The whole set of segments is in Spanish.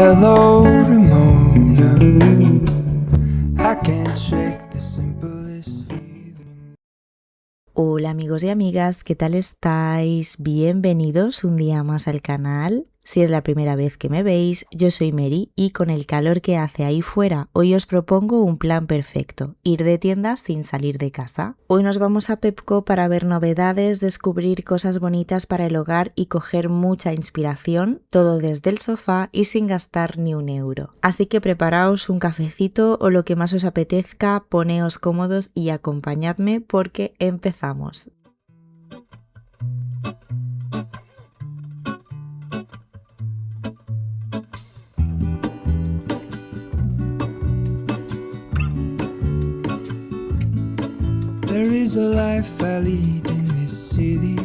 hello Ramona, I can't shake the simplest feeling. Hola amigos y amigas, ¿qué tal estáis? Bienvenidos un día más al canal. Si es la primera vez que me veis, yo soy Mary y con el calor que hace ahí fuera, hoy os propongo un plan perfecto, ir de tiendas sin salir de casa. Hoy nos vamos a Pepco para ver novedades, descubrir cosas bonitas para el hogar y coger mucha inspiración, todo desde el sofá y sin gastar ni un euro. Así que preparaos un cafecito o lo que más os apetezca, poneos cómodos y acompañadme porque empezamos. There is a life I lead in this city,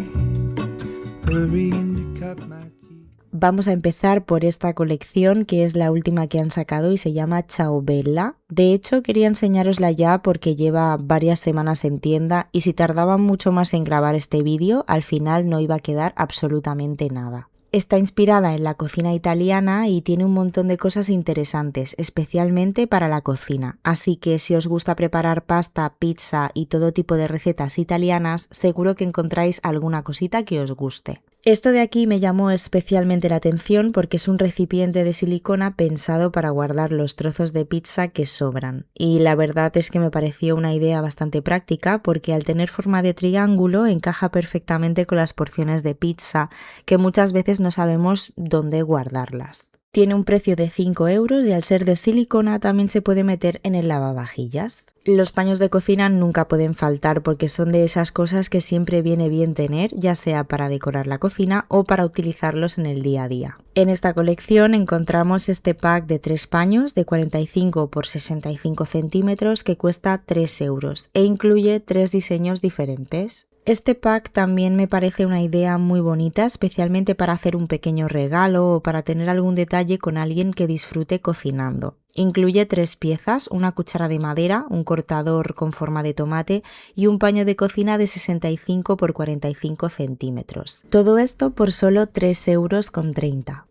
hurrying to cup my tea. Vamos a empezar por esta colección que es la última que han sacado y se llama Ciao Bella. De hecho quería enseñárosla ya porque lleva varias semanas en tienda y si tardaban mucho más en grabar este vídeo al final no iba a quedar absolutamente nada. Está inspirada en la cocina italiana y tiene un montón de cosas interesantes, especialmente para la cocina. Así que si os gusta preparar pasta, pizza y todo tipo de recetas italianas, seguro que encontráis alguna cosita que os guste. Esto de aquí me llamó especialmente la atención porque es un recipiente de silicona pensado para guardar los trozos de pizza que sobran. Y la verdad es que me pareció una idea bastante práctica porque al tener forma de triángulo encaja perfectamente con las porciones de pizza que muchas veces no sabemos dónde guardarlas. Tiene un precio de 5 euros y al ser de silicona también se puede meter en el lavavajillas. Los paños de cocina nunca pueden faltar porque son de esas cosas que siempre viene bien tener, ya sea para decorar la cocina o para utilizarlos en el día a día. En esta colección encontramos este pack de 3 paños de 45 por 65 centímetros que cuesta 3 euros e incluye 3 diseños diferentes. Este pack también me parece una idea muy bonita, especialmente para hacer un pequeño regalo o para tener algún detalle con alguien que disfrute cocinando. Incluye 3 piezas, una cuchara de madera, un cortador con forma de tomate y un paño de cocina de 65 por 45 centímetros. Todo esto por solo 3,30 euros.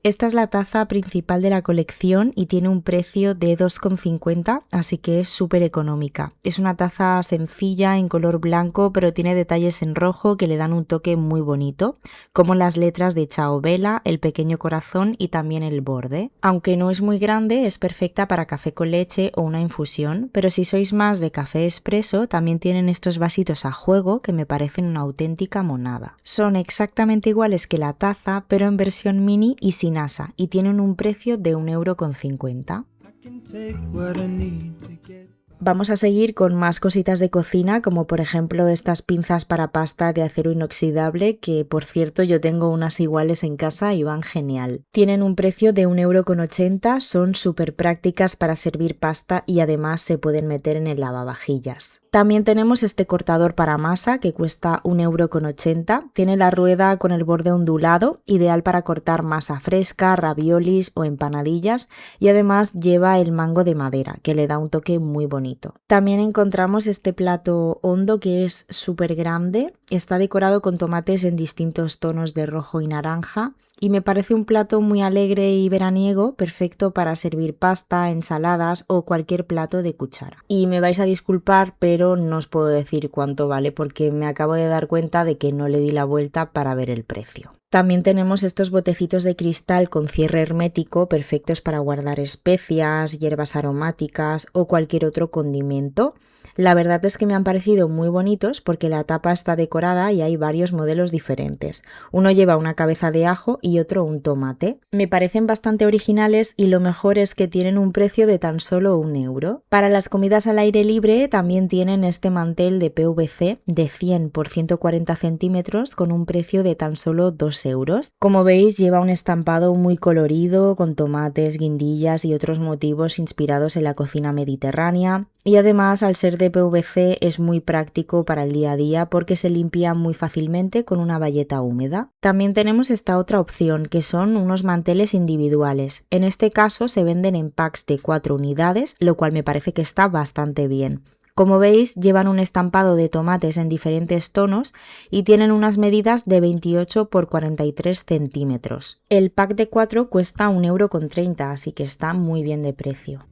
Esta es la taza principal de la colección y tiene un precio de 2,50, así que es súper económica. Es una taza sencilla en color blanco, pero tiene detalles en rojo que le dan un toque muy bonito, como las letras de Ciao Bella, el pequeño corazón y también el borde. Aunque no es muy grande, es perfecta para café con leche o una infusión, pero si sois más de café expreso, también tienen estos vasitos a juego que me parecen una auténtica monada. Son exactamente iguales que la taza, pero en versión mini y sin asa, y tienen un precio de 1,50 €. I can take what I need to get. Vamos a seguir con más cositas de cocina, como por ejemplo estas pinzas para pasta de acero inoxidable, que por cierto yo tengo unas iguales en casa y van genial. Tienen un precio de 1,80 €, son súper prácticas para servir pasta y además se pueden meter en el lavavajillas. También tenemos este cortador para masa que cuesta 1,80 €, tiene la rueda con el borde ondulado, ideal para cortar masa fresca, raviolis o empanadillas y además lleva el mango de madera que le da un toque muy bonito. También encontramos este plato hondo que es súper grande, está decorado con tomates en distintos tonos de rojo y naranja y me parece un plato muy alegre y veraniego, perfecto para servir pasta, ensaladas o cualquier plato de cuchara. Y me vais a disculpar, pero no os puedo decir cuánto vale porque me acabo de dar cuenta de que no le di la vuelta para ver el precio. También tenemos estos botecitos de cristal con cierre hermético perfectos para guardar especias, hierbas aromáticas o cualquier otro condimento. La verdad es que me han parecido muy bonitos porque la tapa está decorada y hay varios modelos diferentes. Uno lleva una cabeza de ajo y otro un tomate. Me parecen bastante originales y lo mejor es que tienen un precio de tan solo 1 €. Para las comidas al aire libre también tienen este mantel de PVC de 100 por 140 centímetros con un precio de tan solo 2 €. Como veis lleva un estampado muy colorido con tomates, guindillas y otros motivos inspirados en la cocina mediterránea. Y además, al ser de PVC, es muy práctico para el día a día porque se limpia muy fácilmente con una bayeta húmeda. También tenemos esta otra opción, que son unos manteles individuales. En este caso se venden en packs de 4 unidades, lo cual me parece que está bastante bien. Como veis, llevan un estampado de tomates en diferentes tonos y tienen unas medidas de 28 por 43 centímetros. El pack de 4 cuesta 1,30 €, así que está muy bien de precio.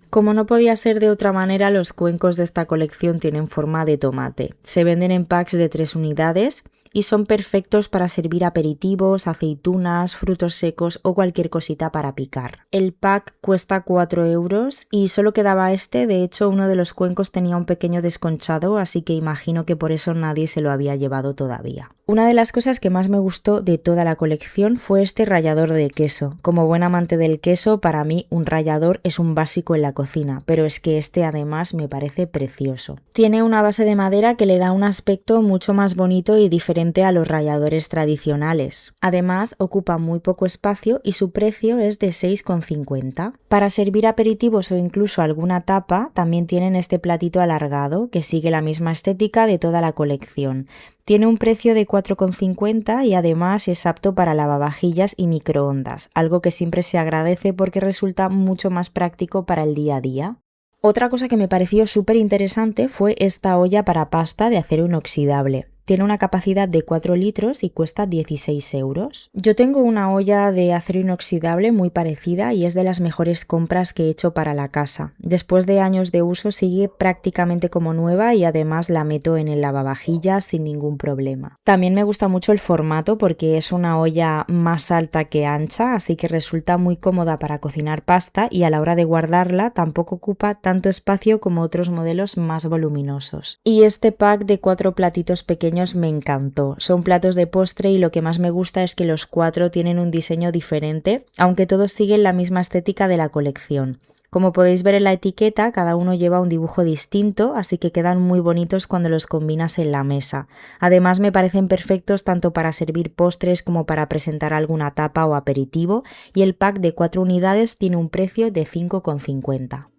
Como no podía ser de otra manera, los cuencos de esta colección tienen forma de tomate. Se venden en packs de 3 unidades y son perfectos para servir aperitivos, aceitunas, frutos secos o cualquier cosita para picar. El pack cuesta 4 € y solo quedaba este. De hecho, uno de los cuencos tenía un pequeño desconchado, así que imagino que por eso nadie se lo había llevado todavía. Una de las cosas que más me gustó de toda la colección fue este rallador de queso. Como buen amante del queso, para mí un rallador es un básico en la cocina, pero es que este además me parece precioso. Tiene una base de madera que le da un aspecto mucho más bonito y diferente a los ralladores tradicionales. Además, ocupa muy poco espacio y su precio es de 6,50 €. Para servir aperitivos o incluso alguna tapa, también tienen este platito alargado que sigue la misma estética de toda la colección. Tiene un precio de 4,50 € y además es apto para lavavajillas y microondas, algo que siempre se agradece porque resulta mucho más práctico para el día a día. Otra cosa que me pareció súper interesante fue esta olla para pasta de acero inoxidable. Tiene una capacidad de 4 litros y cuesta 16 €. Yo tengo una olla de acero inoxidable muy parecida y es de las mejores compras que he hecho para la casa. Después de años de uso sigue prácticamente como nueva y además la meto en el lavavajillas sin ningún problema. También me gusta mucho el formato porque es una olla más alta que ancha, así que resulta muy cómoda para cocinar pasta y a la hora de guardarla tampoco ocupa tanto espacio como otros modelos más voluminosos. Y este pack de 4 platitos pequeños me encantó. Son platos de postre y lo que más me gusta es que los 4 tienen un diseño diferente, aunque todos siguen la misma estética de la colección. Como podéis ver en la etiqueta, cada uno lleva un dibujo distinto, así que quedan muy bonitos cuando los combinas en la mesa. Además, me parecen perfectos tanto para servir postres como para presentar alguna tapa o aperitivo, y el pack de 4 unidades tiene un precio de 5,50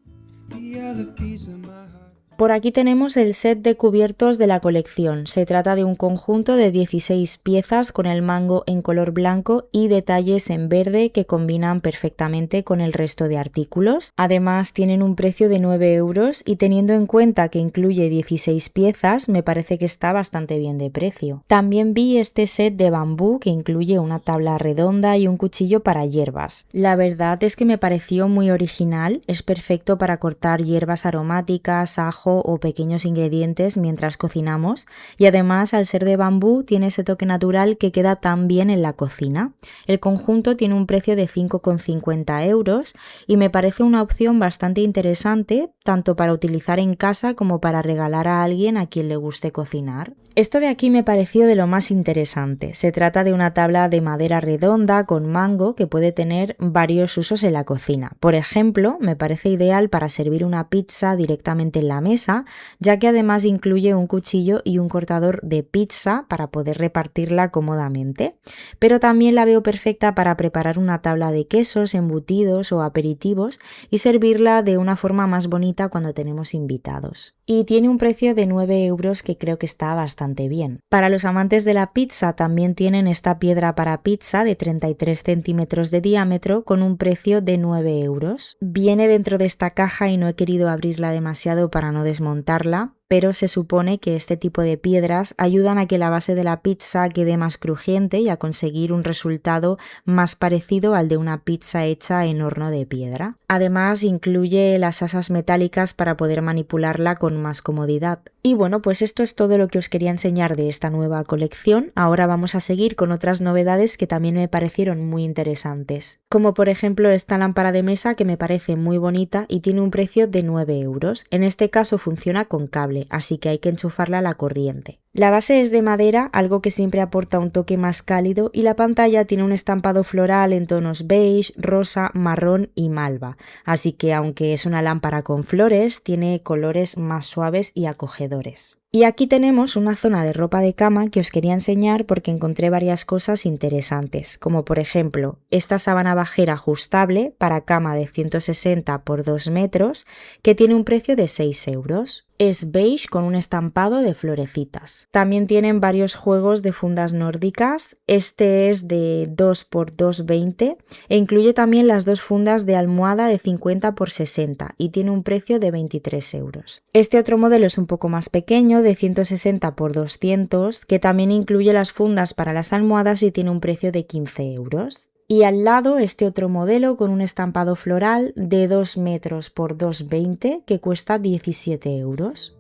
€. Por aquí tenemos el set de cubiertos de la colección. Se trata de un conjunto de 16 piezas con el mango en color blanco y detalles en verde que combinan perfectamente con el resto de artículos. Además tienen un precio de 9 € y teniendo en cuenta que incluye 16 piezas me parece que está bastante bien de precio. También vi este set de bambú que incluye una tabla redonda y un cuchillo para hierbas. La verdad es que me pareció muy original, es perfecto para cortar hierbas aromáticas, ajo o pequeños ingredientes mientras cocinamos y además al ser de bambú tiene ese toque natural que queda tan bien en la cocina. El conjunto tiene un precio de 5,50 € y me parece una opción bastante interesante tanto para utilizar en casa como para regalar a alguien a quien le guste cocinar. Esto de aquí me pareció de lo más interesante. Se trata de una tabla de madera redonda con mango que puede tener varios usos en la cocina. Por ejemplo, me parece ideal para servir una pizza directamente en la mesa, ya que además incluye un cuchillo y un cortador de pizza para poder repartirla cómodamente. Pero también la veo perfecta para preparar una tabla de quesos, embutidos o aperitivos y servirla de una forma más bonita cuando tenemos invitados. Y tiene un precio de 9 € que creo que está bastante bien. Para los amantes de la pizza también tienen esta piedra para pizza de 33 centímetros de diámetro con un precio de 9 €. Viene dentro de esta caja y no he querido abrirla demasiado para no desmontarla, pero se supone que este tipo de piedras ayudan a que la base de la pizza quede más crujiente y a conseguir un resultado más parecido al de una pizza hecha en horno de piedra. Además, incluye las asas metálicas para poder manipularla con más comodidad. Y bueno, pues esto es todo lo que os quería enseñar de esta nueva colección. Ahora vamos a seguir con otras novedades que también me parecieron muy interesantes. Como por ejemplo esta lámpara de mesa que me parece muy bonita y tiene un precio de 9 €. En este caso funciona con cable, así que hay que enchufarla a la corriente. La base es de madera, algo que siempre aporta un toque más cálido, y la pantalla tiene un estampado floral en tonos beige, rosa, marrón y malva, así que aunque es una lámpara con flores, tiene colores más suaves y acogedores. Y aquí tenemos una zona de ropa de cama que os quería enseñar porque encontré varias cosas interesantes, como por ejemplo esta sábana bajera ajustable para cama de 160 por 2 metros que tiene un precio de 6 €. Es beige con un estampado de florecitas. También tienen varios juegos de fundas nórdicas. Este es de 2x2,20 e incluye también las dos fundas de almohada de 50x60 y tiene un precio de 23 euros. Este otro modelo es un poco más pequeño, de 160x200, que también incluye las fundas para las almohadas y tiene un precio de 15 euros. Y al lado este otro modelo con un estampado floral de 2 metros por 2,20 que cuesta 17 euros.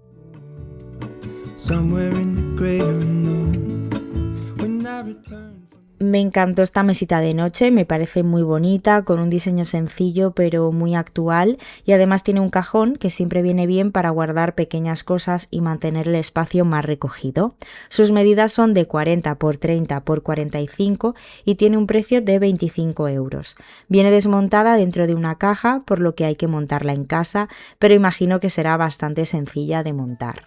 Me encantó esta mesita de noche, me parece muy bonita, con un diseño sencillo pero muy actual y además tiene un cajón que siempre viene bien para guardar pequeñas cosas y mantener el espacio más recogido. Sus medidas son de 40x30x45 y tiene un precio de 25 euros. Viene desmontada dentro de una caja, por lo que hay que montarla en casa, pero imagino que será bastante sencilla de montar.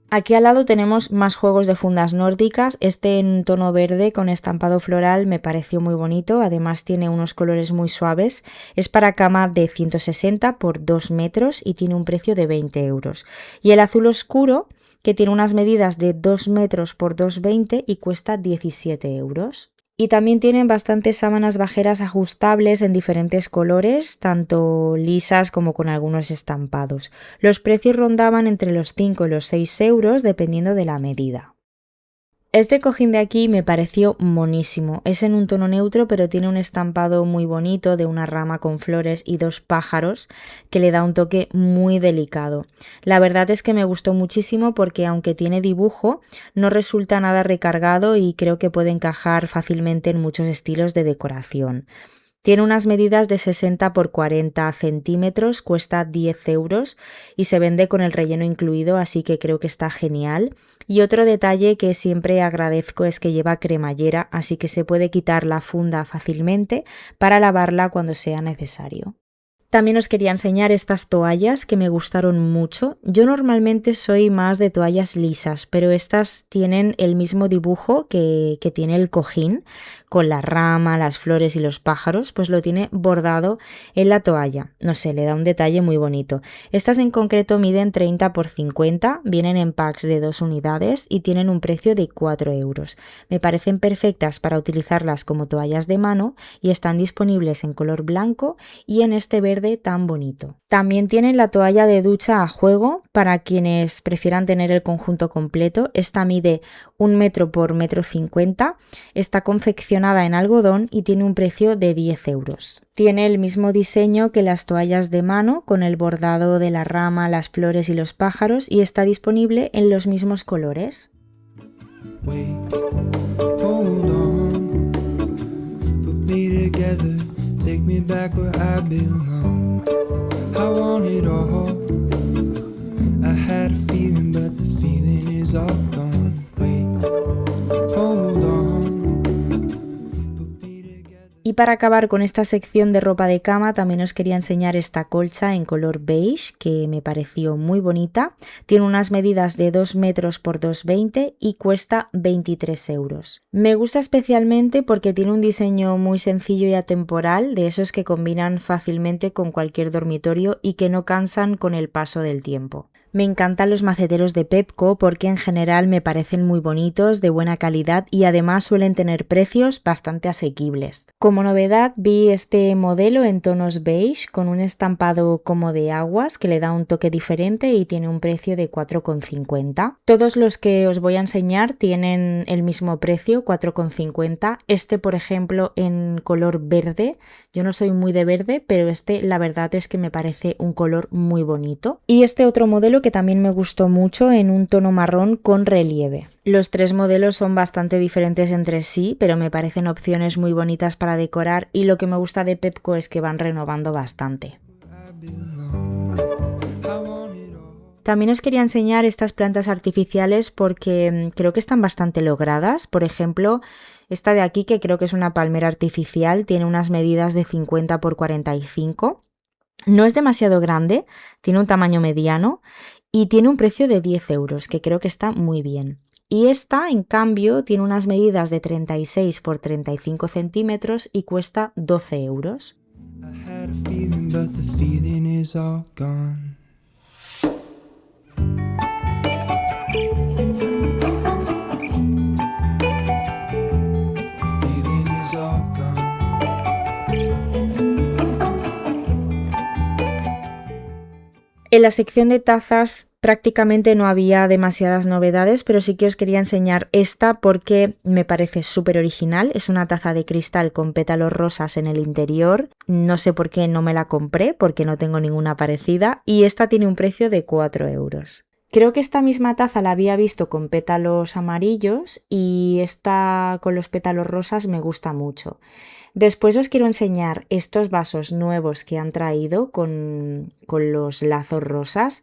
Aquí al lado tenemos más juegos de fundas nórdicas. Este en tono verde con estampado floral me pareció muy bonito, además tiene unos colores muy suaves. Es para cama de 160 por 2 metros y tiene un precio de 20 euros. Y el azul oscuro, que tiene unas medidas de 2 metros por 2,20 y cuesta 17 euros. Y también tienen bastantes sábanas bajeras ajustables en diferentes colores, tanto lisas como con algunos estampados. Los precios rondaban entre los 5 y los 6 euros dependiendo de la medida. Este cojín de aquí me pareció monísimo. Es en un tono neutro pero tiene un estampado muy bonito de una rama con flores y 2 pájaros que le da un toque muy delicado. La verdad es que me gustó muchísimo porque aunque tiene dibujo no resulta nada recargado y creo que puede encajar fácilmente en muchos estilos de decoración. Tiene unas medidas de 60 por 40 centímetros, cuesta 10 euros y se vende con el relleno incluido, así que creo que está genial. Y otro detalle que siempre agradezco es que lleva cremallera, así que se puede quitar la funda fácilmente para lavarla cuando sea necesario. También os quería enseñar estas toallas que me gustaron mucho. Yo normalmente soy más de toallas lisas, pero estas tienen el mismo dibujo que tiene el cojín, con la rama, las flores y los pájaros, pues lo tiene bordado en la toalla. No sé, le da un detalle muy bonito. Estas en concreto miden 30 por 50, vienen en packs de 2 unidades y tienen un precio de 4 euros. Me parecen perfectas para utilizarlas como toallas de mano y están disponibles en color blanco y en este verde tan bonito. También tienen la toalla de ducha a juego para quienes prefieran tener el conjunto completo. Esta mide 1 metro por 1,50 m, está confeccionada en algodón y tiene un precio de 10 euros. Tiene el mismo diseño que las toallas de mano con el bordado de la rama, las flores y los pájaros y está disponible en los mismos colores. Take me back where I belong. I want it all. I had a feeling, but the feeling is all gone. Wait, hold on. Y para acabar con esta sección de ropa de cama, también os quería enseñar esta colcha en color beige que me pareció muy bonita. Tiene unas medidas de 2 metros por 2,20 y cuesta 23 euros. Me gusta especialmente porque tiene un diseño muy sencillo y atemporal, de esos que combinan fácilmente con cualquier dormitorio y que no cansan con el paso del tiempo. Me encantan los maceteros de Pepco porque en general me parecen muy bonitos, de buena calidad y además suelen tener precios bastante asequibles. Como novedad vi este modelo en tonos beige con un estampado como de aguas que le da un toque diferente y tiene un precio de 4,50. Todos los que os voy a enseñar tienen el mismo precio, 4,50. Este por ejemplo en color verde, yo no soy muy de verde, pero este la verdad es que me parece un color muy bonito. Y este otro modelo que también me gustó mucho en un tono marrón con relieve. Los 3 modelos son bastante diferentes entre sí, pero me parecen opciones muy bonitas para decorar y lo que me gusta de Pepco es que van renovando bastante. También os quería enseñar estas plantas artificiales porque creo que están bastante logradas. Por ejemplo, esta de aquí que creo que es una palmera artificial, tiene unas medidas de 50 por 45. No es demasiado grande, tiene un tamaño mediano y tiene un precio de 10 euros, que creo que está muy bien. Y esta, en cambio, tiene unas medidas de 36 por 35 centímetros y cuesta 12 euros. En la sección de tazas prácticamente no había demasiadas novedades, pero sí que os quería enseñar esta porque me parece súper original. Es una taza de cristal con pétalos rosas en el interior. No sé por qué no me la compré, porque no tengo ninguna parecida, y esta tiene un precio de 4 euros. Creo que esta misma taza la había visto con pétalos amarillos y esta con los pétalos rosas me gusta mucho. Después os quiero enseñar estos vasos nuevos que han traído con los lazos rosas.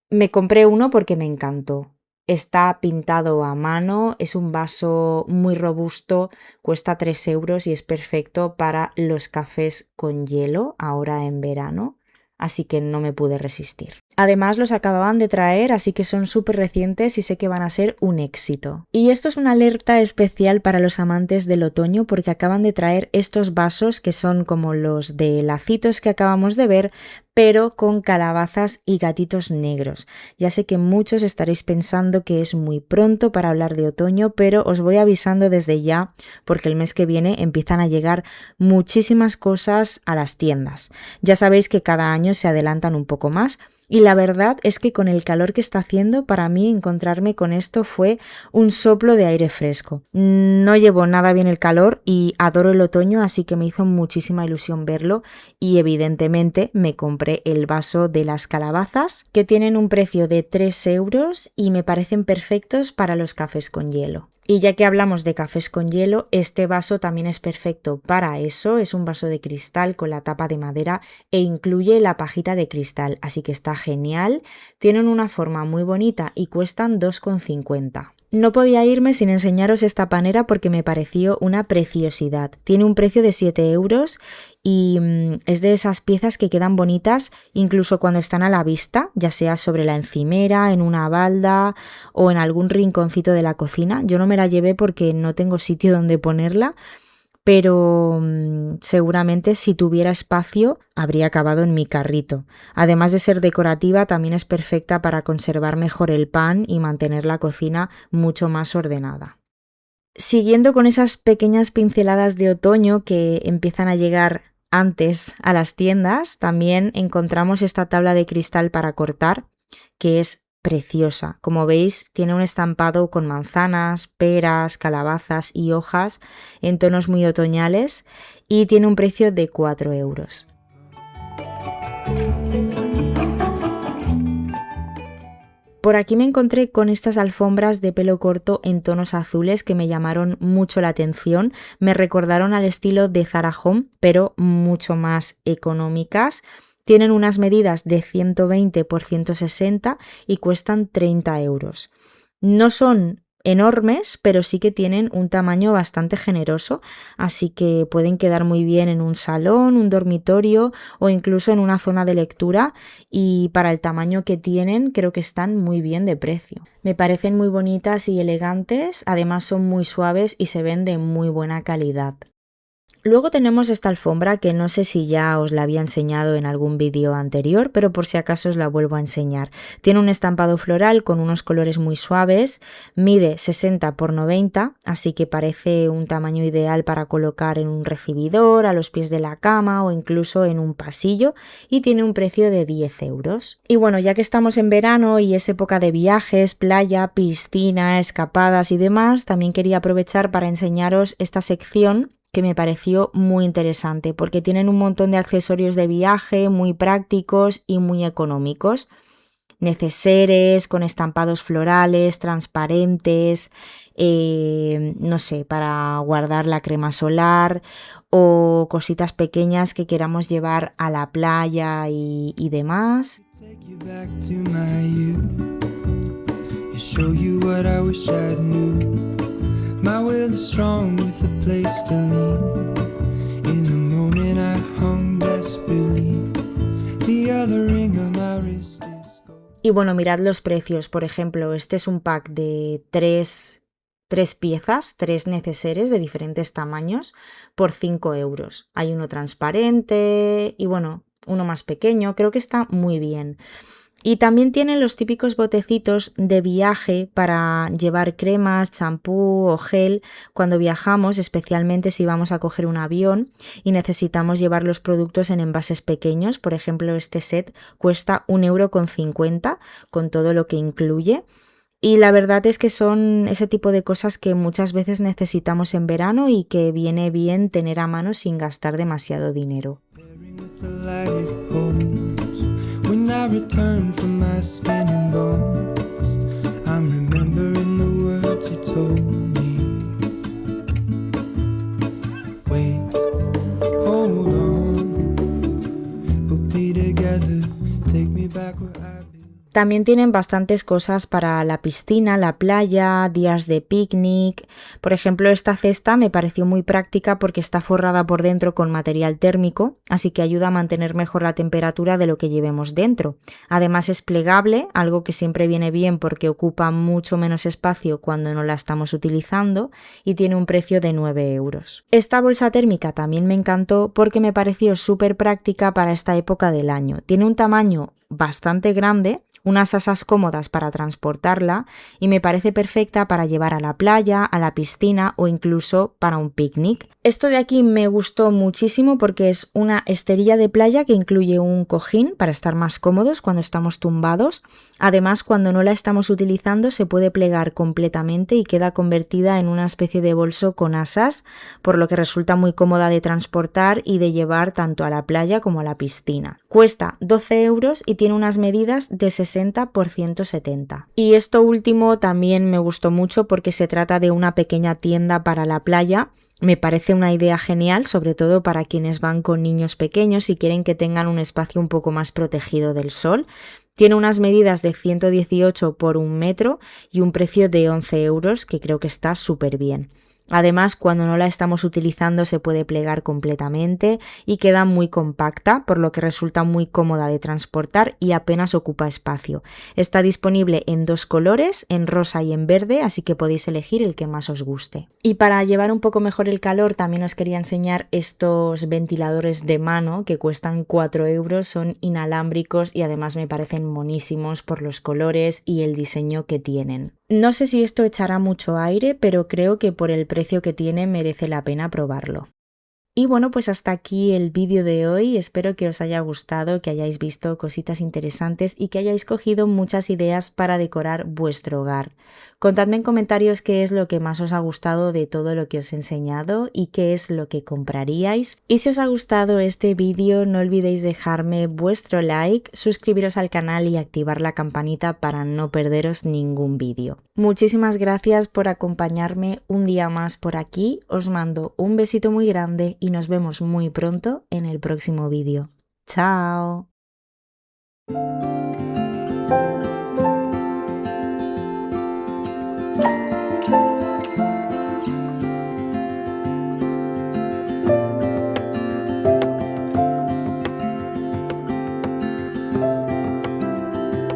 Me compré uno porque me encantó. Está pintado a mano, es un vaso muy robusto, cuesta 3 euros y es perfecto para los cafés con hielo ahora en verano, así que no me pude resistir. Además los acababan de traer, así que son súper recientes y sé que van a ser un éxito. Y esto es una alerta especial para los amantes del otoño porque acaban de traer estos vasos que son como los de lacitos que acabamos de ver, pero con calabazas y gatitos negros. Ya sé que muchos estaréis pensando que es muy pronto para hablar de otoño, pero os voy avisando desde ya porque el mes que viene empiezan a llegar muchísimas cosas a las tiendas. Ya sabéis que cada año se adelantan un poco más. Y la verdad es que con el calor que está haciendo, para mí encontrarme con esto fue un soplo de aire fresco. No llevo nada bien el calor y adoro el otoño, así que me hizo muchísima ilusión verlo y evidentemente me compré el vaso de las calabazas, que tienen un precio de 3 euros y me parecen perfectos para los cafés con hielo. Y ya que hablamos de cafés con hielo, este vaso también es perfecto para eso. Es un vaso de cristal con la tapa de madera e incluye la pajita de cristal, así que está genial. Tienen una forma muy bonita y cuestan 2,50. No podía irme sin enseñaros esta panera porque me pareció una preciosidad. Tiene un precio de 7 euros y es de esas piezas que quedan bonitas incluso cuando están a la vista, ya sea sobre la encimera, en una balda o en algún rinconcito de la cocina. Yo no me la llevé porque no tengo sitio donde ponerla, pero seguramente si tuviera espacio habría acabado en mi carrito. Además de ser decorativa, también es perfecta para conservar mejor el pan y mantener la cocina mucho más ordenada. Siguiendo con esas pequeñas pinceladas de otoño que empiezan a llegar antes a las tiendas, también encontramos esta tabla de cristal para cortar, que es preciosa. Como veis, tiene un estampado con manzanas, peras, calabazas y hojas en tonos muy otoñales y tiene un precio de 4 euros. Por aquí me encontré con estas alfombras de pelo corto en tonos azules que me llamaron mucho la atención. Me recordaron al estilo de Zara Home, pero mucho más económicas. Tienen unas medidas de 120 por 160 y cuestan 30 euros. No son enormes, pero sí que tienen un tamaño bastante generoso, así que pueden quedar muy bien en un salón, un dormitorio o incluso en una zona de lectura, y para el tamaño que tienen creo que están muy bien de precio. Me parecen muy bonitas y elegantes, además son muy suaves y se ven de muy buena calidad. Luego tenemos esta alfombra que no sé si ya os la había enseñado en algún vídeo anterior, pero por si acaso os la vuelvo a enseñar. Tiene un estampado floral con unos colores muy suaves, mide 60 por 90, así que parece un tamaño ideal para colocar en un recibidor, a los pies de la cama o incluso en un pasillo, y tiene un precio de 10 euros. Y bueno, ya que estamos en verano y es época de viajes, playa, piscina, escapadas y demás, también quería aprovechar para enseñaros esta sección que me pareció muy interesante porque tienen un montón de accesorios de viaje muy prácticos y muy económicos. Neceseres con estampados florales, transparentes, no sé, para guardar la crema solar o cositas pequeñas que queramos llevar a la playa y demás. My will is strong with a place to lean. In a moment I hung desperately. The other ring on my wrist is gold. Y bueno, mirad los precios. Por ejemplo, este es un pack de tres piezas, 3 neceseres de diferentes tamaños por 5 euros. Hay uno transparente y bueno, uno más pequeño. Creo que está muy bien. Y también tienen los típicos botecitos de viaje para llevar cremas, champú o gel cuando viajamos, especialmente si vamos a coger un avión y necesitamos llevar los productos en envases pequeños. Por ejemplo, este set cuesta 1,50 € con todo lo que incluye. Y la verdad es que son ese tipo de cosas que muchas veces necesitamos en verano y que viene bien tener a mano sin gastar demasiado dinero. When I return from my skin and bone, I'm remembering the words you told me. Wait, hold on, put me together, take me back where I've been. También tienen bastantes cosas para la piscina, la playa, días de picnic. Por ejemplo, esta cesta me pareció muy práctica porque está forrada por dentro con material térmico, así que ayuda a mantener mejor la temperatura de lo que llevemos dentro. Además es plegable, algo que siempre viene bien porque ocupa mucho menos espacio cuando no la estamos utilizando, y tiene un precio de 9 €. Esta bolsa térmica también me encantó porque me pareció súper práctica para esta época del año. Tiene un tamaño bastante grande, unas asas cómodas para transportarla y me parece perfecta para llevar a la playa, a la piscina o incluso para un picnic. Esto de aquí me gustó muchísimo porque es una esterilla de playa que incluye un cojín para estar más cómodos cuando estamos tumbados. Además, cuando no la estamos utilizando se puede plegar completamente y queda convertida en una especie de bolso con asas, por lo que resulta muy cómoda de transportar y de llevar tanto a la playa como a la piscina. Cuesta 12 € y tiene unas medidas de 60 por 170. Y esto último también me gustó mucho porque se trata de una pequeña tienda para la playa. Me parece una idea genial, sobre todo para quienes van con niños pequeños y quieren que tengan un espacio un poco más protegido del sol. Tiene unas medidas de 118 por 1 metro y un precio de 11 €, que creo que está súper bien. Además, cuando no la estamos utilizando se puede plegar completamente y queda muy compacta, por lo que resulta muy cómoda de transportar y apenas ocupa espacio. Está disponible en 2 colores, en rosa y en verde, así que podéis elegir el que más os guste. Y para llevar un poco mejor el calor, también os quería enseñar estos ventiladores de mano que cuestan 4 €, son inalámbricos y además me parecen monísimos por los colores y el diseño que tienen. No sé si esto echará mucho aire, pero creo que por el precio que tiene merece la pena probarlo. Y bueno, pues hasta aquí el vídeo de hoy. Espero que os haya gustado, que hayáis visto cositas interesantes y que hayáis cogido muchas ideas para decorar vuestro hogar. Contadme en comentarios qué es lo que más os ha gustado de todo lo que os he enseñado y qué es lo que compraríais. Y si os ha gustado este vídeo, no olvidéis dejarme vuestro like, suscribiros al canal y activar la campanita para no perderos ningún vídeo. Muchísimas gracias por acompañarme un día más por aquí. Os mando un besito muy grande y nos vemos muy pronto en el próximo vídeo. ¡Chao!